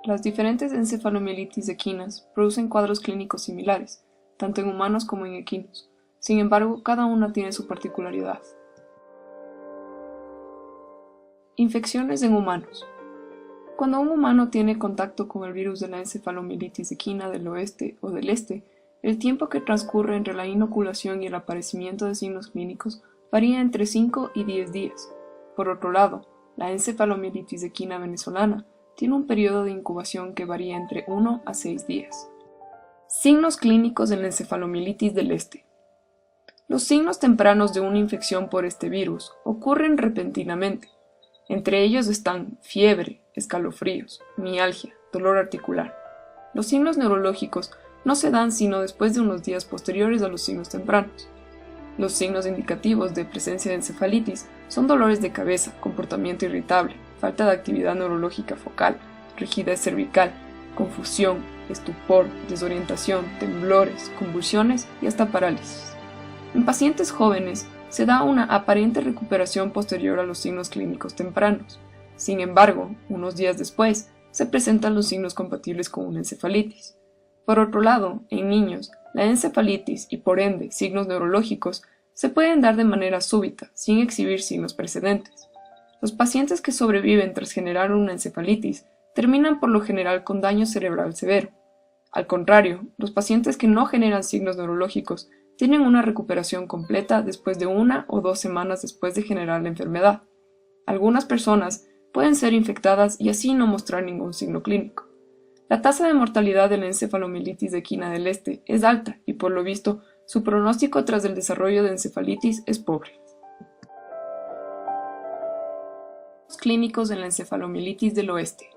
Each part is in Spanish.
Las diferentes encefalomielitis equinas producen cuadros clínicos similares, tanto en humanos como en equinos. Sin embargo, cada una tiene su particularidad. Infecciones en humanos. Cuando un humano tiene contacto con el virus de la encefalomielitis equina del oeste o del este, el tiempo que transcurre entre la inoculación y el aparecimiento de signos clínicos varía entre 5 y 10 días. Por otro lado, la encefalomielitis equina venezolana tiene un periodo de incubación que varía entre 1 a 6 días. Signos clínicos de la encefalomielitis del este. Los signos tempranos de una infección por este virus ocurren repentinamente. Entre ellos están fiebre, escalofríos, mialgia, dolor articular. Los signos neurológicos no se dan sino después de unos días posteriores a los signos tempranos. Los signos indicativos de presencia de encefalitis son dolores de cabeza, comportamiento irritable, falta de actividad neurológica focal, rigidez cervical, confusión, estupor, desorientación, temblores, convulsiones y hasta parálisis. En pacientes jóvenes se da una aparente recuperación posterior a los signos clínicos tempranos. Sin embargo, unos días después, se presentan los signos compatibles con una encefalitis. Por otro lado, en niños, la encefalitis y por ende signos neurológicos se pueden dar de manera súbita, sin exhibir signos precedentes. Los pacientes que sobreviven tras generar una encefalitis terminan por lo general con daño cerebral severo. Al contrario, los pacientes que no generan signos neurológicos tienen una recuperación completa después de 1 o 2 semanas después de generar la enfermedad. Algunas personas pueden ser infectadas y así no mostrar ningún signo clínico. La tasa de mortalidad de la encefalomielitis equina del este es alta y por lo visto su pronóstico tras el desarrollo de encefalitis es pobre. Clínicos en la encefalomielitis del oeste.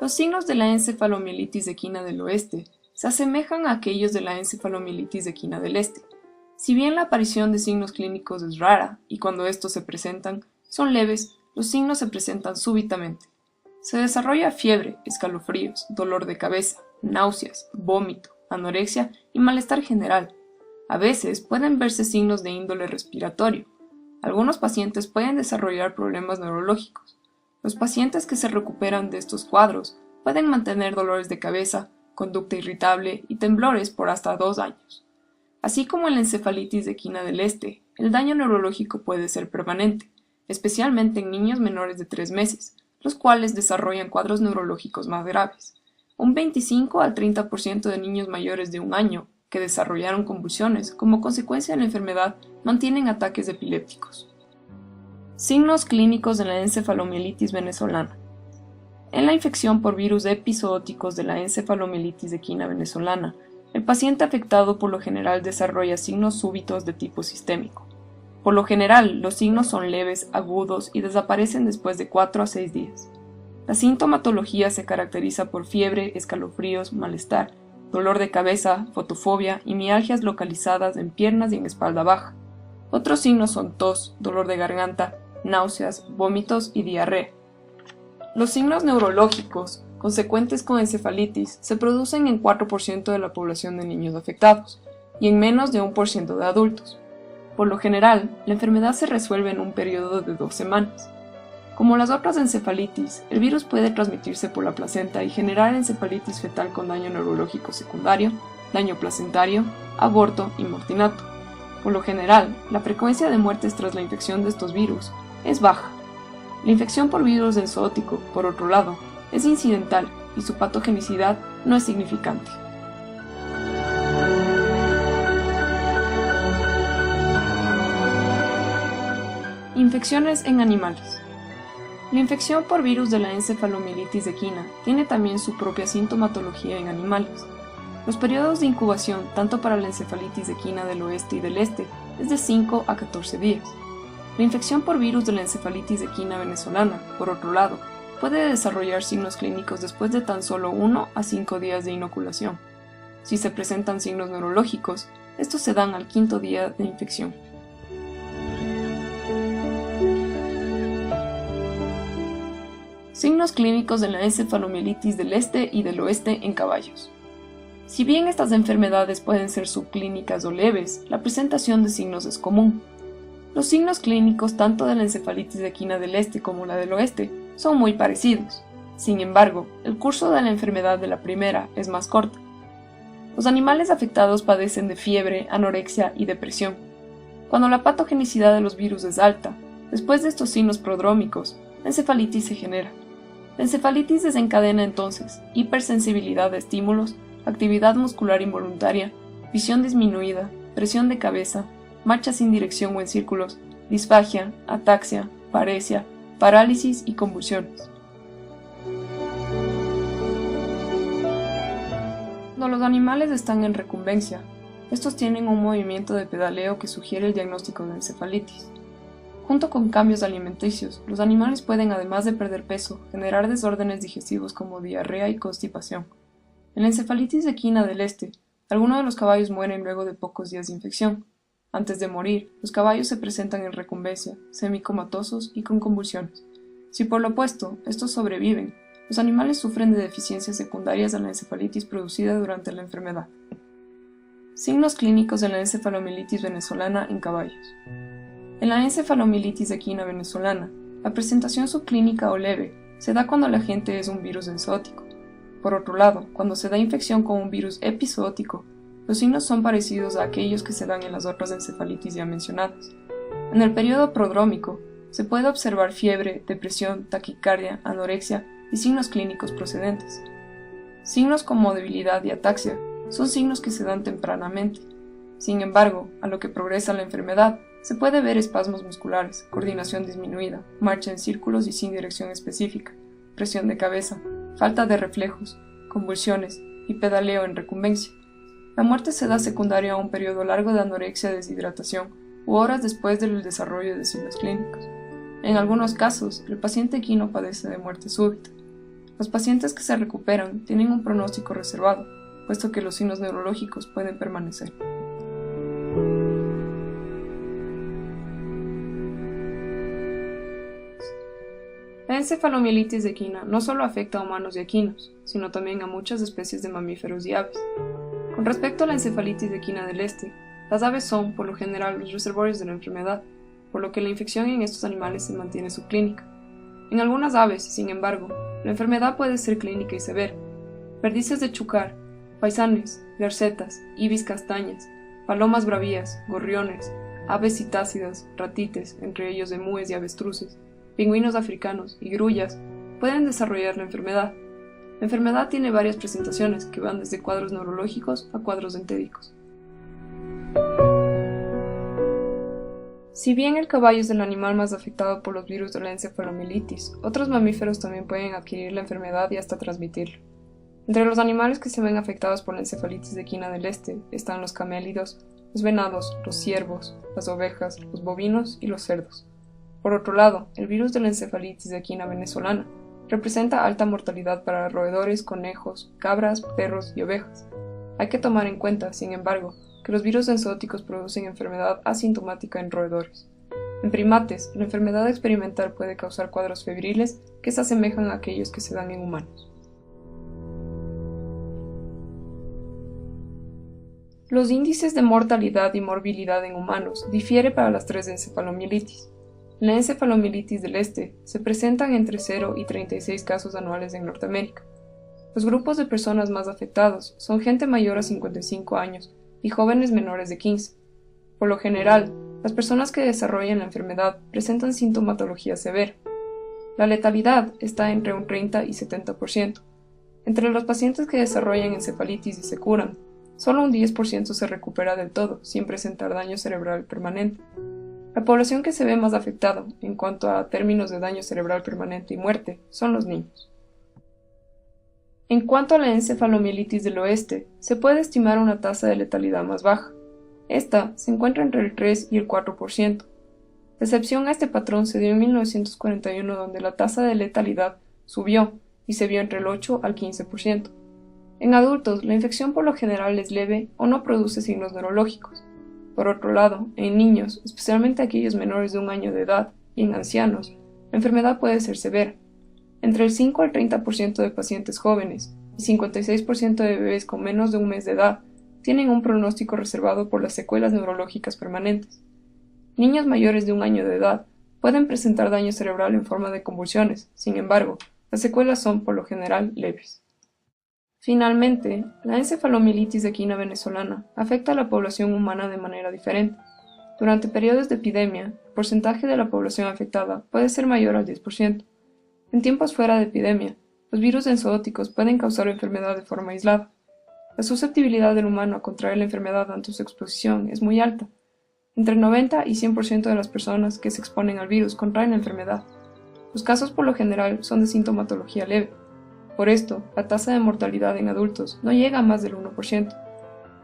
Los signos de la encefalomielitis equina del oeste se asemejan a aquellos de la encefalomielitis equina del este. Si bien la aparición de signos clínicos es rara y cuando estos se presentan son leves, los signos se presentan súbitamente. Se desarrolla fiebre, escalofríos, dolor de cabeza, náuseas, vómito, anorexia y malestar general. A veces pueden verse signos de índole respiratorio. Algunos pacientes pueden desarrollar problemas neurológicos. Los pacientes que se recuperan de estos cuadros pueden mantener dolores de cabeza, conducta irritable y temblores por hasta 2 años. Así como en la encefalitis equina del este, el daño neurológico puede ser permanente, especialmente en niños menores de 3 meses, los cuales desarrollan cuadros neurológicos más graves. Un 25 al 30% de niños mayores de 1 año que desarrollaron convulsiones como consecuencia de la enfermedad mantienen ataques epilépticos. Signos clínicos de la encefalomielitis venezolana. En la infección por virus epizooticos de la encefalomielitis equina venezolana, el paciente afectado por lo general desarrolla signos súbitos de tipo sistémico. Por lo general, los signos son leves, agudos y desaparecen después de 4 a 6 días. La sintomatología se caracteriza por fiebre, escalofríos, malestar, dolor de cabeza, fotofobia y mialgias localizadas en piernas y en espalda baja. Otros signos son tos, dolor de garganta, náuseas, vómitos y diarrea. Los signos neurológicos consecuentes con encefalitis se producen en 4% de la población de niños afectados y en menos de 1% de adultos. Por lo general, la enfermedad se resuelve en un periodo de 2 semanas. Como las otras encefalitis, el virus puede transmitirse por la placenta y generar encefalitis fetal con daño neurológico secundario, daño placentario, aborto y mortinato. Por lo general, la frecuencia de muertes tras la infección de estos virus es baja. La infección por virus del zoótico, por otro lado, es incidental y su patogenicidad no es significante. Infecciones en animales. La infección por virus de la encefalomielitis equina tiene también su propia sintomatología en animales. Los periodos de incubación, tanto para la encefalitis equina del oeste y del este, es de 5 a 14 días. La infección por virus de la encefalitis equina venezolana, por otro lado, puede desarrollar signos clínicos después de tan solo 1 a 5 días de inoculación. Si se presentan signos neurológicos, estos se dan al 5.º día de infección. Signos clínicos de la encefalomielitis del este y del oeste en caballos. Si bien estas enfermedades pueden ser subclínicas o leves, la presentación de signos es común. Los signos clínicos tanto de la encefalitis equina del este como la del oeste son muy parecidos. Sin embargo, el curso de la enfermedad de la primera es más corto. Los animales afectados padecen de fiebre, anorexia y depresión. Cuando la patogenicidad de los virus es alta, después de estos signos prodrómicos, la encefalitis se genera. La encefalitis desencadena entonces hipersensibilidad a estímulos, actividad muscular involuntaria, visión disminuida, presión de cabeza, marcha sin dirección o en círculos, disfagia, ataxia, paresia, parálisis y convulsiones. Cuando los animales están en recumbencia, estos tienen un movimiento de pedaleo que sugiere el diagnóstico de encefalitis. Junto con cambios alimenticios, los animales pueden, además de perder peso, generar desórdenes digestivos como diarrea y constipación. En la encefalitis equina del este, algunos de los caballos mueren luego de pocos días de infección. Antes de morir, los caballos se presentan en recumbencia, semicomatosos y con convulsiones. Si por lo opuesto, estos sobreviven, los animales sufren de deficiencias secundarias a la encefalitis producida durante la enfermedad. Signos clínicos de la encefalomielitis venezolana en caballos. En la encefalomielitis equina venezolana, la presentación subclínica o leve se da cuando el agente es un virus enzootico. Por otro lado, cuando se da infección con un virus epizootico, los signos son parecidos a aquellos que se dan en las otras encefalitis ya mencionadas. En el periodo prodrómico, se puede observar fiebre, depresión, taquicardia, anorexia y signos clínicos procedentes. Signos como debilidad y ataxia son signos que se dan tempranamente. Sin embargo, a lo que progresa la enfermedad, se puede ver espasmos musculares, coordinación disminuida, marcha en círculos y sin dirección específica, presión de cabeza, falta de reflejos, convulsiones y pedaleo en recumbencia. La muerte se da secundaria a un periodo largo de anorexia, deshidratación u horas después del desarrollo de signos clínicos. En algunos casos, el paciente equino padece de muerte súbita. Los pacientes que se recuperan tienen un pronóstico reservado, puesto que los signos neurológicos pueden permanecer. La encefalomielitis equina no solo afecta a humanos y equinos, sino también a muchas especies de mamíferos y aves. Con respecto a la encefalitis equina del este, las aves son, por lo general, los reservorios de la enfermedad, por lo que la infección en estos animales se mantiene subclínica. En algunas aves, sin embargo, la enfermedad puede ser clínica y severa. Perdices de Chucar, faisanes, garcetas, ibis castañas, palomas bravías, gorriones, aves citácidas, ratites, entre ellos emúes y avestruces, pingüinos africanos y grullas, pueden desarrollar la enfermedad. La enfermedad tiene varias presentaciones que van desde cuadros neurológicos a cuadros entéricos. Si bien el caballo es el animal más afectado por los virus de la encefalomielitis, otros mamíferos también pueden adquirir la enfermedad y hasta transmitirla. Entre los animales que se ven afectados por la encefalitis equina del este están los camélidos, los venados, los ciervos, las ovejas, los bovinos y los cerdos. Por otro lado, el virus de la encefalitis equina venezolana representa alta mortalidad para roedores, conejos, cabras, perros y ovejas. Hay que tomar en cuenta, sin embargo, que los virus enzooticos producen enfermedad asintomática en roedores. En primates, la enfermedad experimental puede causar cuadros febriles que se asemejan a aquellos que se dan en humanos. Los índices de mortalidad y morbilidad en humanos difieren para las tres encefalomielitis. En la encefalomielitis del este se presentan entre 0 y 36 casos anuales en Norteamérica. Los grupos de personas más afectados son gente mayor a 55 años y jóvenes menores de 15. Por lo general, las personas que desarrollan la enfermedad presentan sintomatología severa. La letalidad está entre un 30 y 70%. Entre los pacientes que desarrollan encefalitis y se curan, solo un 10% se recupera del todo, sin presentar daño cerebral permanente. La población que se ve más afectada, en cuanto a términos de daño cerebral permanente y muerte, son los niños. En cuanto a la encefalomielitis del oeste, se puede estimar una tasa de letalidad más baja. Esta se encuentra entre el 3 y el 4%. La excepción a este patrón se dio en 1941, donde la tasa de letalidad subió y se vio entre el 8 al 15%. En adultos, la infección por lo general es leve o no produce signos neurológicos. Por otro lado, en niños, especialmente aquellos menores de 1 año de edad, y en ancianos, la enfermedad puede ser severa. Entre el 5 al 30% de pacientes jóvenes y 56% de bebés con menos de un mes de edad tienen un pronóstico reservado por las secuelas neurológicas permanentes. Niños mayores de 1 año de edad pueden presentar daño cerebral en forma de convulsiones, sin embargo, Las secuelas son, por lo general, leves. Finalmente, la encefalomielitis equina venezolana afecta a la población humana de manera diferente. Durante periodos de epidemia, el porcentaje de la población afectada puede ser mayor al 10%. En tiempos fuera de epidemia, los virus enzootíticos pueden causar enfermedad de forma aislada. La susceptibilidad del humano a contraer la enfermedad ante su exposición es muy alta. Entre 90 y 100% de las personas que se exponen al virus contraen la enfermedad. Los casos por lo general son de sintomatología leve. Por esto, la tasa de mortalidad en adultos no llega a más del 1%.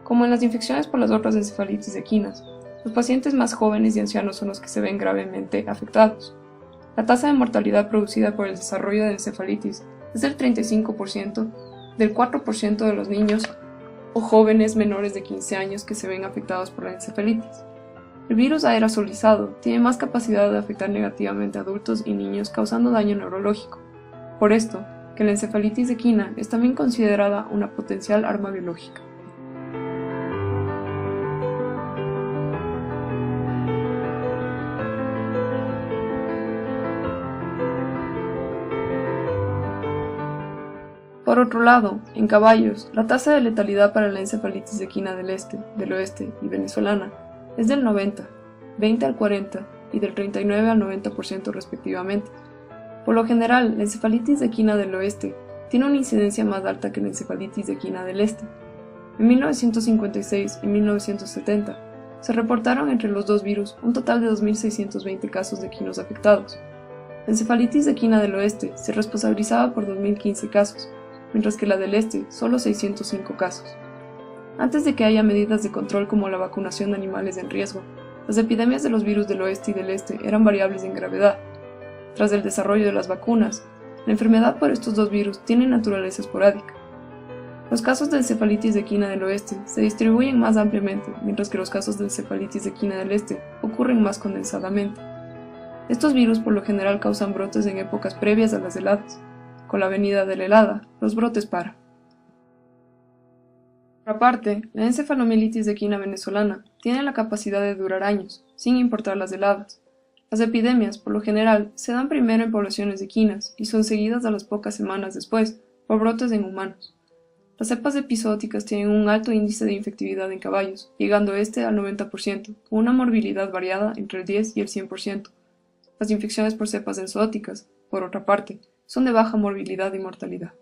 Como en las infecciones por las otras encefalitis equinas, los pacientes más jóvenes y ancianos son los que se ven gravemente afectados. La tasa de mortalidad producida por el desarrollo de encefalitis es del 35%, del 4% de los niños o jóvenes menores de 15 años que se ven afectados por la encefalitis. El virus aerosolizado tiene más capacidad de afectar negativamente a adultos y niños causando daño neurológico. Por esto, que la encefalitis equina es también considerada una potencial arma biológica. Por otro lado, en caballos, la tasa de letalidad para la encefalitis equina del este, del oeste y venezolana es del 90, 20 al 40 y del 39 al 90% respectivamente. Por lo general, la encefalitis equina del oeste tiene una incidencia más alta que la encefalitis equina del este. En 1956 y 1970 se reportaron entre los dos virus un total de 2.620 casos de equinos afectados. La encefalitis equina del oeste se responsabilizaba por 2.015 casos, mientras que la del este solo 605 casos. Antes de que haya medidas de control como la vacunación de animales en riesgo, las epidemias de los virus del oeste y del este eran variables en gravedad. Tras el desarrollo de las vacunas, la enfermedad por estos dos virus tiene naturaleza esporádica. Los casos de encefalitis equina del oeste se distribuyen más ampliamente, mientras que los casos de encefalitis equina del este ocurren más condensadamente. Estos virus por lo general causan brotes en épocas previas a las heladas. Con la venida de la helada, los brotes paran. Por otra parte, la encefalomielitis equina venezolana tiene la capacidad de durar años, sin importar las heladas. Las epidemias, por lo general, se dan primero en poblaciones equinas y son seguidas a las pocas semanas después por brotes en humanos. Las cepas epizooticas tienen un alto índice de infectividad en caballos, llegando este al 90%, con una morbilidad variada entre el 10 y el 100%. Las infecciones por cepas enzooticas, por otra parte, son de baja morbilidad y mortalidad.